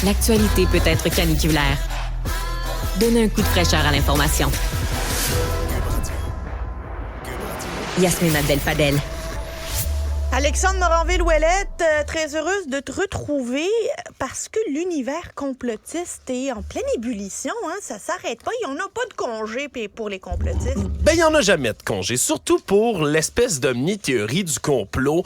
l'actualité peut être caniculaire. Donnez un coup de fraîcheur à l'information. Yasmine Abdel-Fadel. Alexandre Moranville-Ouellette, très heureuse de te retrouver parce que l'univers complotiste est en pleine ébullition. Hein? Ça s'arrête pas. Il n'y en a pas de congé pour les complotistes. Ben, il n'y en a jamais de congé. Surtout pour l'espèce d'omni-théorie du complot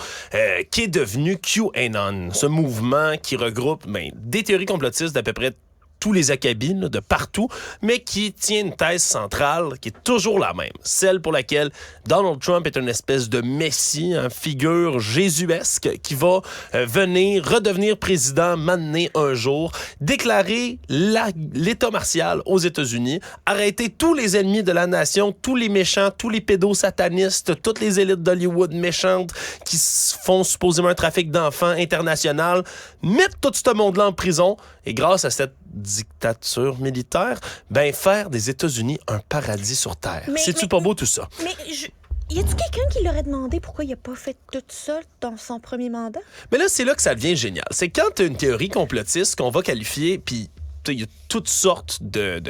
qui est devenu QAnon. Ce mouvement qui regroupe des théories complotistes d'à peu près tous les acabits de partout, mais qui tient une thèse centrale qui est toujours la même. Celle pour laquelle Donald Trump est une espèce de messie, une figure jésuesque qui va redevenir président maintenant un jour, déclarer l'état martial aux États-Unis, arrêter tous les ennemis de la nation, tous les méchants, tous les pédosatanistes, toutes les élites d'Hollywood méchantes qui font supposément un trafic d'enfants international, mettre tout ce monde-là en prison et grâce à cette dictature militaire, faire des États-Unis un paradis sur Terre. C'est-tu pas beau tout ça? Mais y a-tu quelqu'un qui leur a demandé pourquoi il a pas fait tout ça dans son premier mandat? Mais là, c'est là que ça devient génial. C'est quand tu as une théorie complotiste qu'on va qualifier, puis il y a toutes sortes de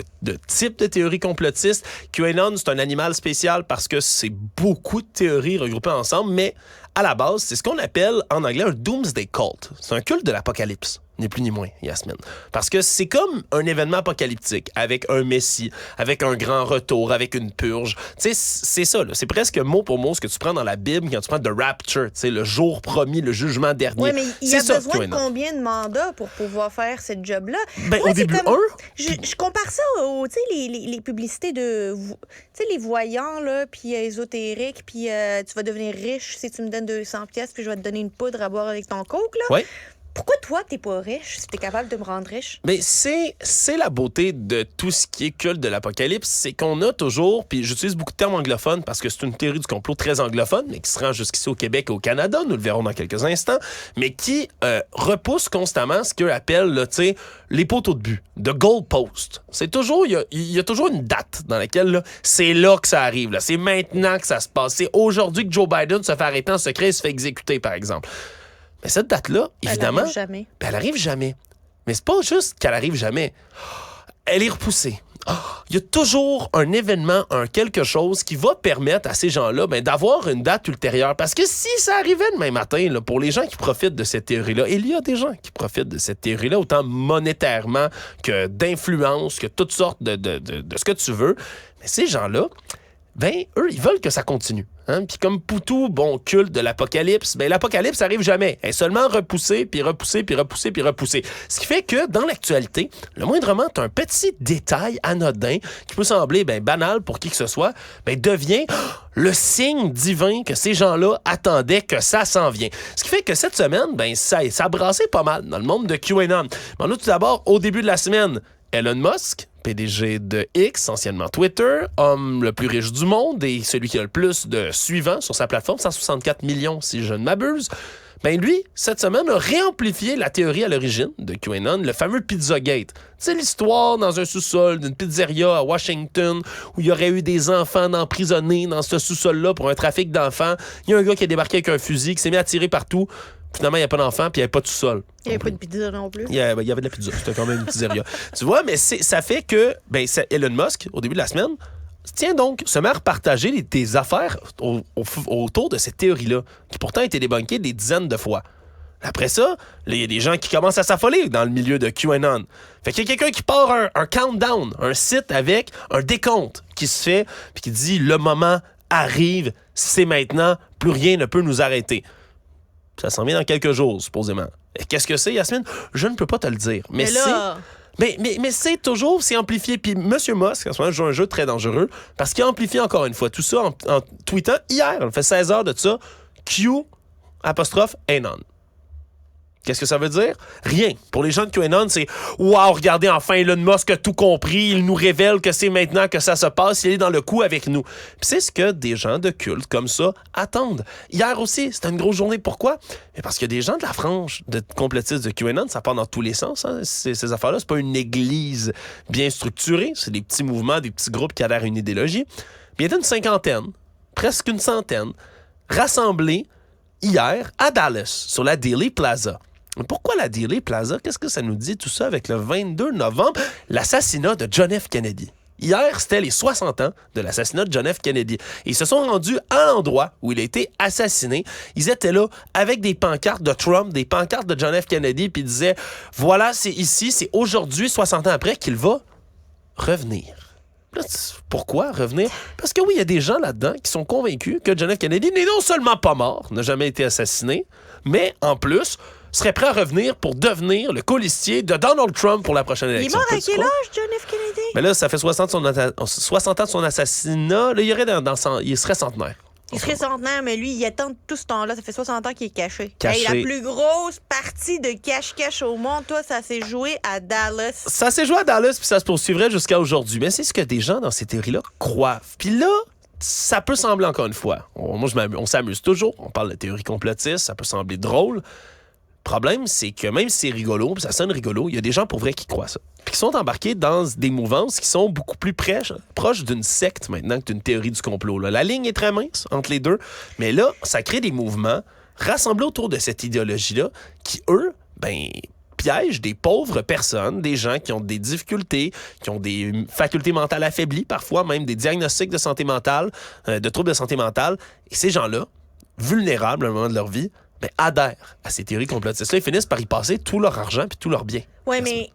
types de théories complotistes. QAnon, c'est un animal spécial parce que c'est beaucoup de théories regroupées ensemble, mais à la base, c'est ce qu'on appelle en anglais un doomsday cult. C'est un culte de l'apocalypse. Ni plus ni moins, Yasmine. Parce que c'est comme un événement apocalyptique, avec un messie, avec un grand retour, avec une purge. Tu sais, c'est ça, là. C'est presque mot pour mot ce que tu prends dans la Bible quand tu prends The Rapture, tu sais, le jour promis, le jugement dernier. Oui, mais il y a besoin de combien de mandats pour pouvoir faire ce job-là? Au début, Je compare ça aux, tu sais, les publicités de, tu sais, les voyants, là, puis ésotériques, puis tu vas devenir riche si tu me donnes 200 pièces puis je vais te donner une poudre à boire avec ton coke, là. Oui. Pourquoi toi, t'es pas riche si t'es capable de me rendre riche? Mais c'est la beauté de tout ce qui est culte de l'apocalypse, c'est qu'on a toujours, puis j'utilise beaucoup de termes anglophones parce que c'est une théorie du complot très anglophone, mais qui se rend jusqu'ici au Québec et au Canada, nous le verrons dans quelques instants, mais qui repousse constamment ce qu'eux appellent là, les poteaux de but, de goalpost. C'est toujours, il y a toujours une date dans laquelle là, c'est là que ça arrive, là. C'est maintenant que ça se passe. C'est aujourd'hui que Joe Biden se fait arrêter en secret et se fait exécuter, par exemple. Mais cette date-là, évidemment, elle arrive jamais. Mais c'est pas juste qu'elle arrive jamais. Elle est repoussée. Il y a toujours un événement, un quelque chose qui va permettre à ces gens-là d'avoir une date ultérieure. Parce que si ça arrivait demain matin, là, pour les gens qui profitent de cette théorie-là, et il y a des gens qui profitent de cette théorie-là, autant monétairement que d'influence, que toutes sortes de ce que tu veux, mais ces gens-là, eux, ils veulent que ça continue. Hein? Puis comme pour tout bon culte de l'apocalypse, l'apocalypse n'arrive jamais. Elle est seulement repoussée, puis repoussée, puis repoussée, puis repoussée. Ce qui fait que, dans l'actualité, le moindrement, t'as un petit détail anodin qui peut sembler banal pour qui que ce soit, devient le signe divin que ces gens-là attendaient que ça s'en vient. Ce qui fait que cette semaine, ça a brassé pas mal dans le monde de QAnon. On a tout d'abord, au début de la semaine, Elon Musk, PDG de X, anciennement Twitter, homme le plus riche du monde et celui qui a le plus de suivants sur sa plateforme, 164 millions si je ne m'abuse. Lui, cette semaine, a réamplifié la théorie à l'origine de QAnon, le fameux Pizzagate. C'est l'histoire dans un sous-sol d'une pizzeria à Washington où il y aurait eu des enfants emprisonnés dans ce sous-sol-là pour un trafic d'enfants. Il y a un gars qui a débarqué avec un fusil, qui s'est mis à tirer partout. Finalement, il n'y a pas d'enfant, puis il n'y avait pas de sous-sol. Il n'y avait pas de pizza non plus. Il y avait de la pizza. C'était quand même une pizzeria. Tu vois, mais ça fait que Elon Musk, au début de la semaine, se met à repartager des affaires autour de cette théorie-là, qui pourtant a été débunkée des dizaines de fois. Après ça, il y a des gens qui commencent à s'affoler dans le milieu de QAnon. Fait qu'il y a quelqu'un qui part un countdown, un site avec un décompte qui se fait, puis qui dit « Le moment arrive, c'est maintenant, plus rien ne peut nous arrêter ». Ça s'en vient dans quelques jours, supposément. Et qu'est-ce que c'est, Yasmine? Je ne peux pas te le dire. Mais là... Mais c'est toujours, c'est amplifié. Puis M. Musk, en ce moment, joue un jeu très dangereux parce qu'il a amplifié encore une fois tout ça en tweetant hier, on fait 16 heures de ça, Q'_Anon. Qu'est-ce que ça veut dire? Rien. Pour les gens de QAnon, c'est « Wow, regardez, enfin, Elon Musk a tout compris. Il nous révèle que c'est maintenant que ça se passe. Il est dans le coup avec nous. » Puis c'est ce que des gens de culte comme ça attendent. Hier aussi, c'était une grosse journée. Pourquoi? Mais parce qu'il y a des gens de la frange de complotistes de QAnon. Ça part dans tous les sens. Hein. Ces affaires-là, c'est pas une église bien structurée. C'est des petits mouvements, des petits groupes qui adhèrent à une idéologie. Puis il y a une cinquantaine, presque une centaine, rassemblés hier à Dallas, sur la Dealey Plaza. Pourquoi la Dealey Plaza? Qu'est-ce que ça nous dit tout ça avec le 22 novembre? L'assassinat de John F. Kennedy. Hier, c'était les 60 ans de l'assassinat de John F. Kennedy. Et ils se sont rendus à l'endroit où il a été assassiné. Ils étaient là avec des pancartes de Trump, des pancartes de John F. Kennedy, puis ils disaient, voilà, c'est ici, c'est aujourd'hui, 60 ans après, qu'il va revenir. Là, pourquoi revenir? Parce que oui, il y a des gens là-dedans qui sont convaincus que John F. Kennedy n'est non seulement pas mort, n'a jamais été assassiné, mais en plus serait prêt à revenir pour devenir le colistier de Donald Trump pour la prochaine élection. Il est mort à quel âge, John F. Kennedy? Mais là, ça fait 60 ans de son assassinat. Là, il serait centenaire. Il serait centenaire, mais lui, il attend tout ce temps-là. Ça fait 60 ans qu'il est caché. Caché. Hey, la plus grosse partie de cache-cache au monde, toi, ça s'est joué à Dallas. Ça s'est joué à Dallas, puis ça se poursuivrait jusqu'à aujourd'hui. Mais c'est ce que des gens dans ces théories-là croient. Puis là, ça peut sembler, encore une fois, on s'amuse toujours. On parle de théorie complotiste, ça peut sembler drôle. Le problème, c'est que même si c'est rigolo, puis ça sonne rigolo, il y a des gens pour vrai qui croient ça. Puis qui sont embarqués dans des mouvances qui sont beaucoup plus proches d'une secte maintenant que d'une théorie du complot. Là. La ligne est très mince entre les deux, mais là, ça crée des mouvements rassemblés autour de cette idéologie-là qui, eux, piègent des pauvres personnes, des gens qui ont des difficultés, qui ont des facultés mentales affaiblies, parfois même des diagnostics de santé mentale, de troubles de santé mentale. Et ces gens-là, vulnérables à un moment de leur vie, adhèrent à ces théories complotistes. Là, ils finissent par y passer tout leur argent puis tout leur bien. Oui, mais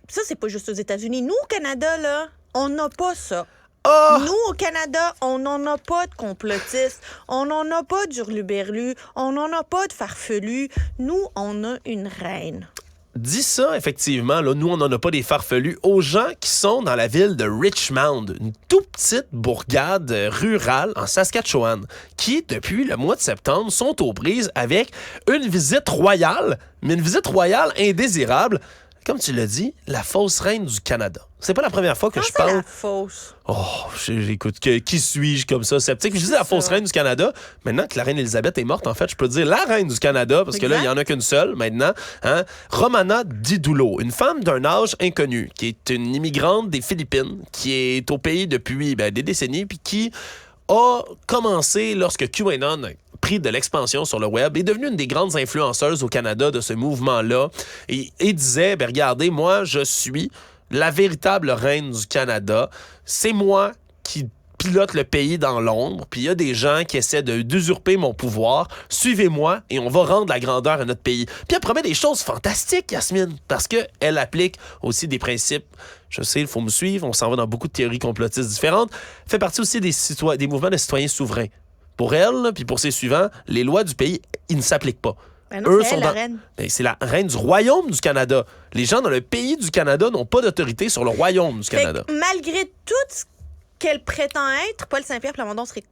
ça, c'est pas juste aux États-Unis. Nous, au Canada, là, on n'a pas ça. Oh! Nous, au Canada, on n'en a pas de complotistes. On n'en a pas d'hurluberlus. On n'en a pas de farfelus. Nous, on a une reine. Dis ça, effectivement, là, nous, on n'en a pas des farfelus, aux gens qui sont dans la ville de Richmond, une toute petite bourgade rurale en Saskatchewan, qui, depuis le mois de septembre, sont aux prises avec une visite royale, mais une visite royale indésirable. Comme tu l'as dit, la fausse reine du Canada. C'est pas la première fois que je parle... la fausse? Oh, j'écoute, qui suis-je comme ça, sceptique? Je dis la fausse reine du Canada. Maintenant que la reine Elisabeth est morte, en fait, je peux dire la reine du Canada, parce que là, il n'y en a qu'une seule maintenant. Hein? Romana Didulo, une femme d'un âge inconnu, qui est une immigrante des Philippines, qui est au pays depuis des décennies, puis qui a commencé lorsque QAnon pris de l'expansion sur le web, est devenue une des grandes influenceuses au Canada de ce mouvement-là, et disait, regardez, moi, je suis la véritable reine du Canada. C'est moi qui pilote le pays dans l'ombre, puis il y a des gens qui essaient d'usurper mon pouvoir. Suivez-moi et on va rendre la grandeur à notre pays. Puis elle promet des choses fantastiques, Yasmine, parce qu'elle applique aussi des principes. Je sais, il faut me suivre, on s'en va dans beaucoup de théories complotistes différentes. Elle fait partie aussi des mouvements de citoyens souverains. Pour elle, puis pour ses suivants, les lois du pays, ils ne s'appliquent pas. Non, eux sont la reine. C'est la reine du Royaume du Canada. Les gens dans le pays du Canada n'ont pas d'autorité sur le Royaume du Canada. Malgré tout ce qu'elle prétend être, Paul Saint-Pierre Plamondon serait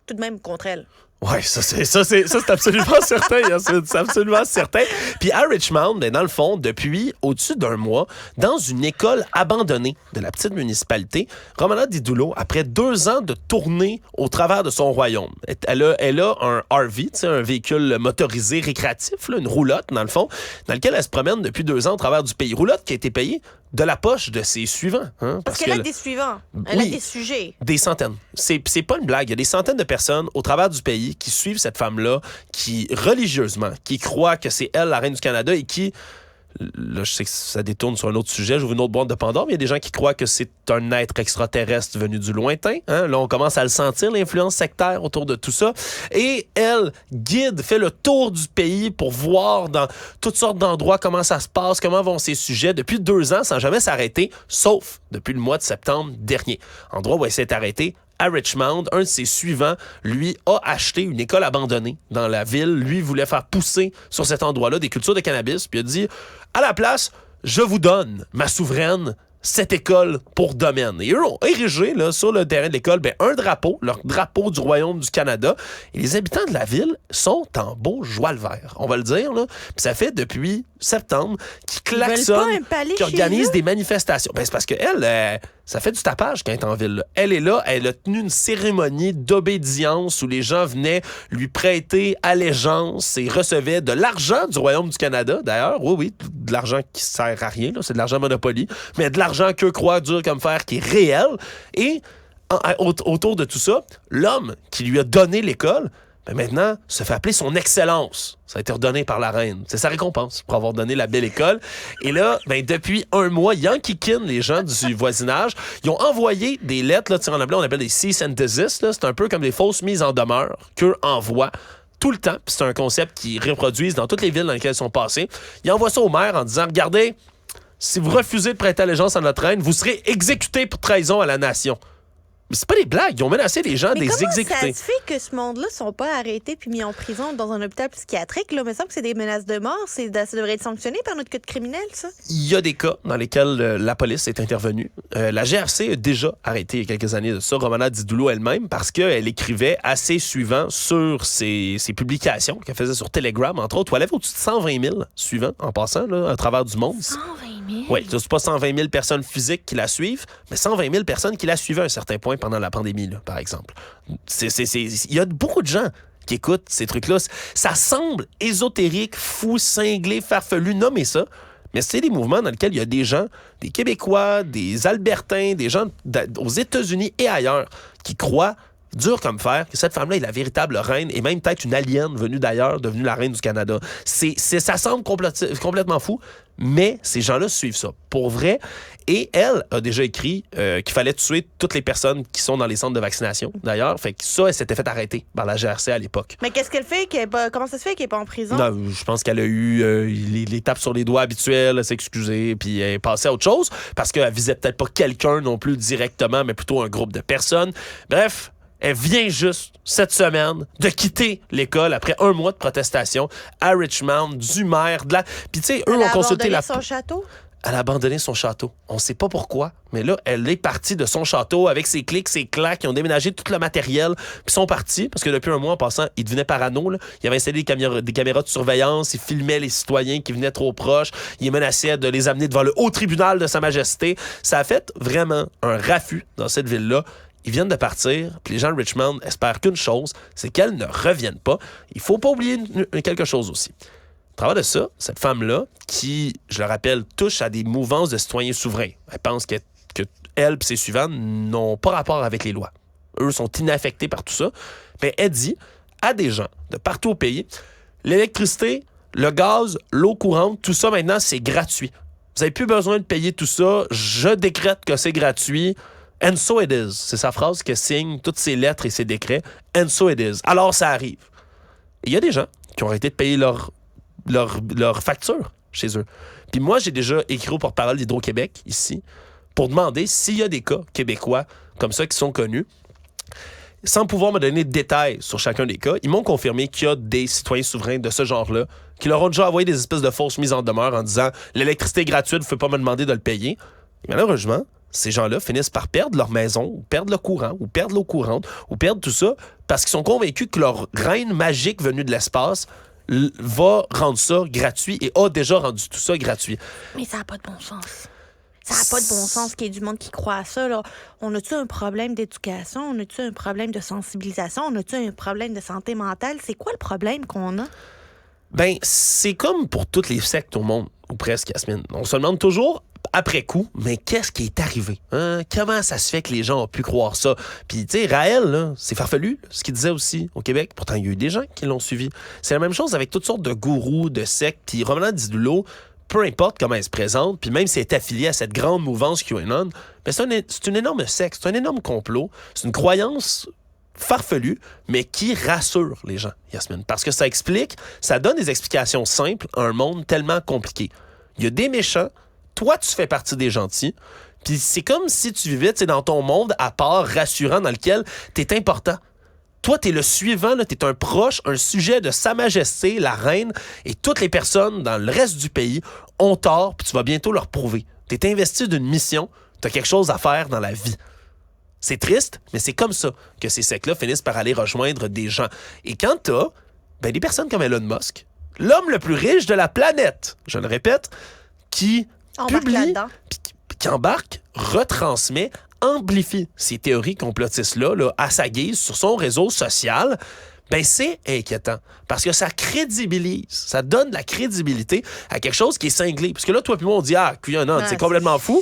tout de même contre elle. Oui, ça c'est absolument certain. Hein, c'est absolument certain. Puis à Richmond, dans le fond, depuis au-dessus d'un mois, dans une école abandonnée de la petite municipalité, Romana Didulo, après 2 ans de tournée au travers de son royaume, elle a un RV, un véhicule motorisé récréatif, là, une roulotte, dans le fond, dans lequel elle se promène depuis 2 ans au travers du pays. Roulotte qui a été payée de la poche de ses suivants. Hein, parce qu'elle a des suivants. Elle a des sujets. Des centaines. C'est pas une blague. Il y a des centaines de personnes au travers du pays qui suivent cette femme-là, qui, religieusement, qui croient que c'est elle, la reine du Canada, et qui... Là, je sais que ça détourne sur un autre sujet, j'ouvre une autre boîte de Pandore, mais il y a des gens qui croient que c'est un être extraterrestre venu du lointain. Hein? Là, on commence à le sentir, l'influence sectaire autour de tout ça. Et elle fait le tour du pays pour voir dans toutes sortes d'endroits comment ça se passe, comment vont ces sujets, depuis 2 ans, sans jamais s'arrêter, sauf depuis le mois de septembre dernier. Endroit où elle s'est arrêtée, à Richmond, un de ses suivants, lui, a acheté une école abandonnée dans la ville. Lui voulait faire pousser sur cet endroit-là des cultures de cannabis, puis il a dit, à la place, je vous donne, ma souveraine, cette école pour domaine. Et eux ont érigé là, sur le terrain de l'école un drapeau, leur drapeau du Royaume du Canada. Et les habitants de la ville sont en beau joie le vert, on va le dire. Là. Puis ça fait depuis septembre qu'ils klaxonnent, qu'ils organisent des manifestations. C'est parce qu'elle, ça fait du tapage quand elle est en ville. Là. Elle est là, elle a tenu une cérémonie d'obédience où les gens venaient lui prêter allégeance et recevaient de l'argent du Royaume du Canada. D'ailleurs, oui, de l'argent qui sert à rien, là, c'est de l'argent Monopoly, mais de l'argent qu'eux croient dur comme fer, qui est réel. Et autour de tout ça, l'homme qui lui a donné l'école, ben maintenant, se fait appeler son excellence. Ça a été redonné par la reine. C'est sa récompense pour avoir donné la belle école. Et là, ben, depuis un mois, Yankeekin, les gens du voisinage, ils ont envoyé des lettres, là, en anglais, on appelle des cease and desist. Là. C'est un peu comme des fausses mises en demeure qu'eux envoient tout le temps. Puis c'est un concept qu'ils reproduisent dans toutes les villes dans lesquelles ils sont passés. Ils envoient ça au maire en disant, regardez, si vous refusez de prêter allégeance à notre reine, vous serez exécuté pour trahison à la nation. Mais c'est pas des blagues, ils ont menacé les gens de les exécuter. Comment ça se fait que ce monde-là sont pas arrêtés puis mis en prison dans un hôpital psychiatrique? Là, il me semble que c'est des menaces de mort. Ça devrait être sanctionné par notre code criminel, ça? Il y a des cas dans lesquels la police est intervenue. La GRC a déjà arrêté il y a quelques années de ça Romana Didulo elle-même parce qu'elle écrivait assez suivant sur ses publications qu'elle faisait sur Telegram, entre autres, où elle avait au-dessus de 120 000 suivants en passant là, à travers du monde. 120 000? Oui, c'est pas 120 000 personnes physiques qui la suivent, mais 120 000 personnes qui la suivaient à un certain point pendant la pandémie, là, par exemple. Il y a beaucoup de gens qui écoutent ces trucs-là. Ça semble ésotérique, fou, cinglé, farfelu, nommez ça, mais c'est des mouvements dans lesquels il y a des gens, des Québécois, des Albertains, des gens aux États-Unis et ailleurs qui croient dur comme fer, que cette femme-là est la véritable reine et même peut-être une alien venue d'ailleurs, devenue la reine du Canada. Ça semble complètement fou, mais ces gens-là suivent ça, pour vrai. Et elle a déjà écrit qu'il fallait tuer toutes les personnes qui sont dans les centres de vaccination, d'ailleurs. Fait que ça, elle s'était fait arrêter par la GRC à l'époque. Mais qu'est-ce qu'elle fait? Comment ça se fait qu'elle n'est pas en prison? Non, je pense qu'elle a eu les tapes sur les doigts habituelles, elle s'est excusée, puis elle est passée à autre chose, parce qu'elle visait peut-être pas quelqu'un non plus directement, mais plutôt un groupe de personnes. Bref, elle vient juste, cette semaine, de quitter l'école après un mois de protestation à Richmond, du maire, de la... Puis tu sais, eux ont consulté la... son château? Elle a abandonné son château. On sait pas pourquoi, mais là, elle est partie de son château avec ses clics, ses claques. Ils ont déménagé tout le matériel, puis sont partis, parce que depuis un mois, en passant, ils devenaient parano. Là. Ils avaient installé des caméras de surveillance, ils filmaient les citoyens qui venaient trop proches, ils menaçaient de les amener devant le haut tribunal de Sa Majesté. Ça a fait vraiment un raffut dans cette ville-là. Ils viennent de partir, puis les gens de Richmond espèrent qu'une chose, c'est qu'elles ne reviennent pas. Il faut pas oublier quelque chose aussi. Au travers de ça, cette femme-là, qui, je le rappelle, touche à des mouvances de citoyens souverains. Elle pense que elle et ses suivants n'ont pas rapport avec les lois. Eux sont inaffectés par tout ça. Mais elle dit à des gens de partout au pays, l'électricité, le gaz, l'eau courante, tout ça maintenant, c'est gratuit. Vous n'avez plus besoin de payer tout ça. Je décrète que c'est gratuit. And so it is. C'est sa phrase que signe toutes ses lettres et ses décrets. And so it is. Alors ça arrive. Il y a des gens qui ont arrêté de payer leur facture chez eux. Puis moi, j'ai déjà écrit au porte-parole d'Hydro-Québec, ici, pour demander s'il y a des cas québécois comme ça qui sont connus. Sans pouvoir me donner de détails sur chacun des cas, ils m'ont confirmé qu'il y a des citoyens souverains de ce genre-là qui leur ont déjà envoyé des espèces de fausses mises en demeure en disant « L'électricité est gratuite, vous ne pouvez pas me demander de le payer. » Et malheureusement, ces gens-là finissent par perdre leur maison, ou perdre le courant, ou perdre l'eau courante, ou perdre tout ça, parce qu'ils sont convaincus que leur reine magique venue de l'espace va rendre ça gratuit et a déjà rendu tout ça gratuit. Mais ça n'a pas de bon sens. Ça n'a pas de bon sens qu'il y ait du monde qui croit à ça. Là. On a-tu un problème d'éducation? On a-tu un problème de sensibilisation? On a-tu un problème de santé mentale? C'est quoi le problème qu'on a? Ben, c'est comme pour toutes les sectes au monde, ou presque, Yasmine. On se demande toujours après coup, mais qu'est-ce qui est arrivé? Hein? Comment ça se fait que les gens ont pu croire ça? Puis, tu sais, Raël, là, c'est farfelu, ce qu'il disait aussi au Québec. Pourtant, il y a eu des gens qui l'ont suivi. C'est la même chose avec toutes sortes de gourous, de sectes. Puis, Romana Didulo, peu importe comment elle se présente, puis même si elle est affiliée à cette grande mouvance QAnon, mais c'est une énorme secte, c'est un énorme complot, c'est une croyance farfelue, mais qui rassure les gens, Yasmine. Parce que ça explique, ça donne des explications simples à un monde tellement compliqué. Il y a des méchants, toi, tu fais partie des gentils, puis c'est comme si tu vivais dans ton monde à part, rassurant, dans lequel t'es important. Toi, t'es le suivant, t'es un proche, un sujet de Sa Majesté, la reine, et toutes les personnes dans le reste du pays ont tort, puis tu vas bientôt leur prouver. T'es investi d'une mission, t'as quelque chose à faire dans la vie. C'est triste, mais c'est comme ça que ces sectes-là finissent par aller rejoindre des gens. Et quand t'as des personnes comme Elon Musk, l'homme le plus riche de la planète, je le répète, qui publie, qui embarque, retransmet, amplifie ces théories complotistes-là là, à sa guise sur son réseau social, c'est inquiétant. Parce que ça crédibilise, ça donne de la crédibilité à quelque chose qui est cinglé. Parce que là, toi et moi, on dit « Ah, QAnon, c'est complètement fou. »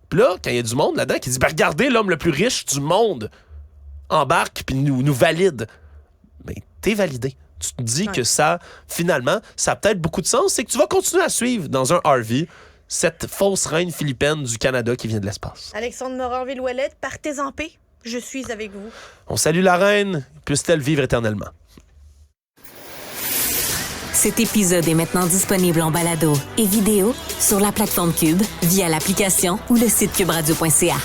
Puis là, quand il y a du monde là-dedans qui dit « Regardez, l'homme le plus riche du monde embarque puis nous valide. » t'es validé. Tu te dis que ça, finalement, ça a peut-être beaucoup de sens. C'est que tu vas continuer à suivre dans un RV cette fausse reine philippine du Canada qui vient de l'espace. Alexandre Moranville-Ouellette, partez en paix. Je suis avec vous. On salue la reine, puisse-t-elle vivre éternellement. Cet épisode est maintenant disponible en balado et vidéo sur la plateforme Cube, via l'application ou le site cuberadio.ca.